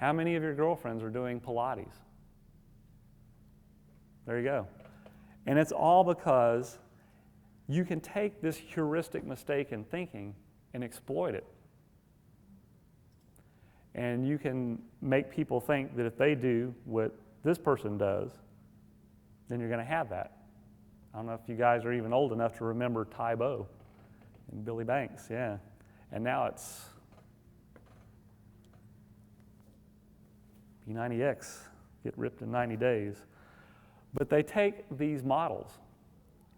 How many of your girlfriends are doing Pilates? There you go. And it's all because you can take this heuristic mistake in thinking and exploit it. And you can make people think that if they do what this person does, then you're going to have that. I don't know if you guys are even old enough to remember Tybo and Billy Banks, yeah. And now it's P90X, get ripped in 90 days. But they take these models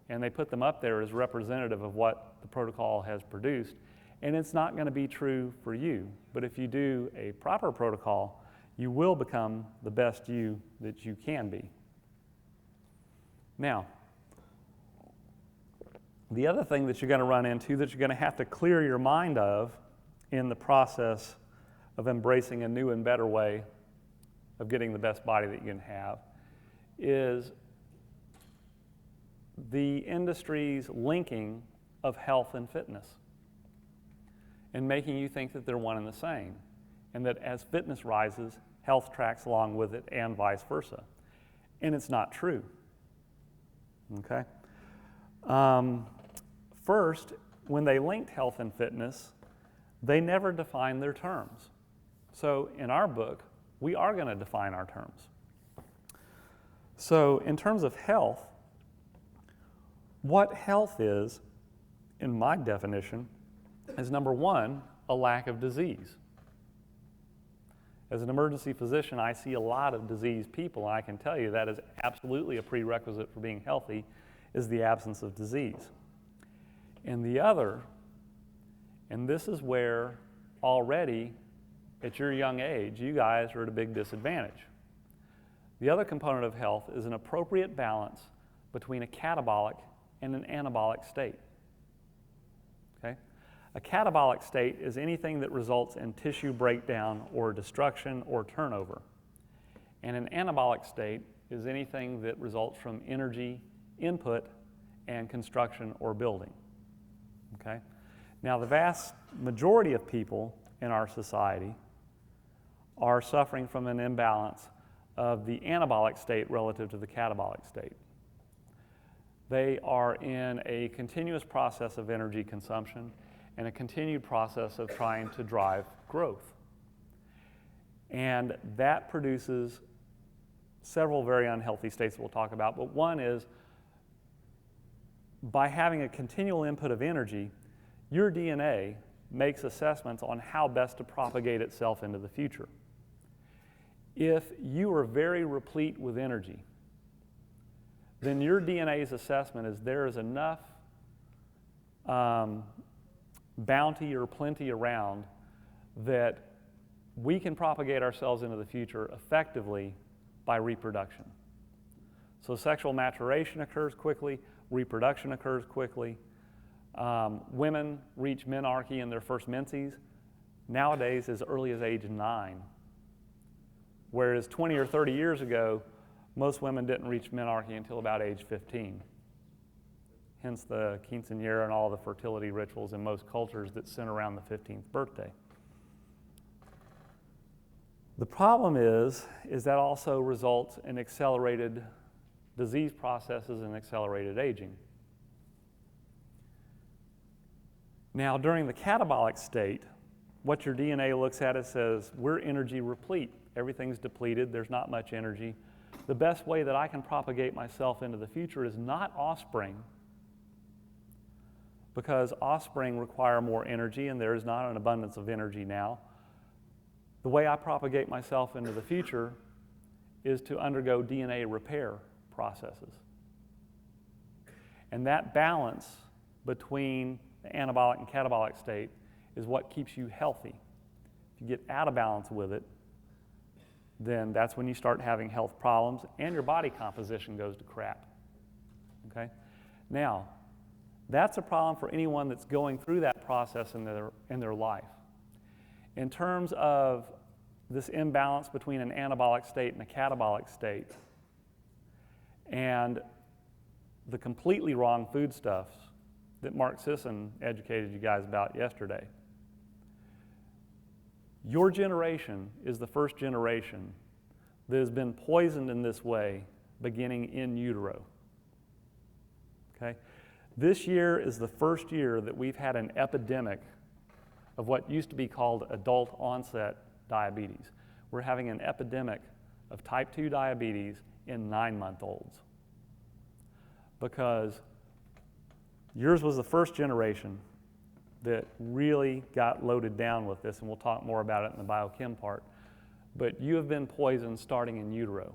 and they put them up there as representative of what the protocol has produced. And it's not going to be true for you. But if you do a proper protocol, you will become the best you that you can be. Now, the other thing that you're going to run into that you're going to have to clear your mind of in the process of embracing a new and better way of getting the best body that you can have is the industry's linking of health and fitness and making you think that they're one and the same, and that as fitness rises, health tracks along with it and vice versa. And it's not true, okay? First, when they linked health and fitness, they never defined their terms. So in our book, we are going to define our terms. So in terms of health, what health is, in my definition, is number one, a lack of disease. As an emergency physician, I see a lot of diseased people, and I can tell you that is absolutely a prerequisite for being healthy, is the absence of disease. And the other, and this is where already at your young age, you guys are at a big disadvantage. The other component of health is an appropriate balance between a catabolic and an anabolic state. Okay? A catabolic state is anything that results in tissue breakdown or destruction or turnover. And an anabolic state is anything that results from energy input and construction or building. Okay? Now, the vast majority of people in our society are suffering from an imbalance of the anabolic state relative to the catabolic state. They are in a continuous process of energy consumption and a continued process of trying to drive growth. And that produces several very unhealthy states that we'll talk about, but one is by having a continual input of energy, your DNA makes assessments on how best to propagate itself into the future. If you are very replete with energy, then your DNA's assessment is there is enough bounty or plenty around that we can propagate ourselves into the future effectively by reproduction. So sexual maturation occurs quickly, reproduction occurs quickly. Women reach menarche in their first menses nowadays as early as age 9. Whereas 20 or 30 years ago, most women didn't reach menarche until about age 15. Hence the quinceañera and all the fertility rituals in most cultures that center around the 15th birthday. The problem is that also results in accelerated disease processes and accelerated aging. Now, during the catabolic state, what your DNA looks at is says, we're energy replete. Everything's depleted, there's not much energy. The best way that I can propagate myself into the future is not offspring, because offspring require more energy and there is not an abundance of energy now. The way I propagate myself into the future is to undergo DNA repair processes. And that balance between the anabolic and catabolic state is what keeps you healthy. If you get out of balance with it, then that's when you start having health problems and your body composition goes to crap. Okay? Now, that's a problem for anyone that's going through that process in their life. In terms of this imbalance between an anabolic state and a catabolic state, and the completely wrong foodstuffs that Mark Sisson educated you guys about yesterday, Your generation is the first generation that has been poisoned in this way beginning in utero. Okay? This year is the first year that we've had an epidemic of what used to be called adult onset diabetes. We're having an epidemic of type 2 diabetes in 9-month-olds because yours was the first generation that really got loaded down with this, and we'll talk more about it in the biochem part, but you have been poisoned starting in utero.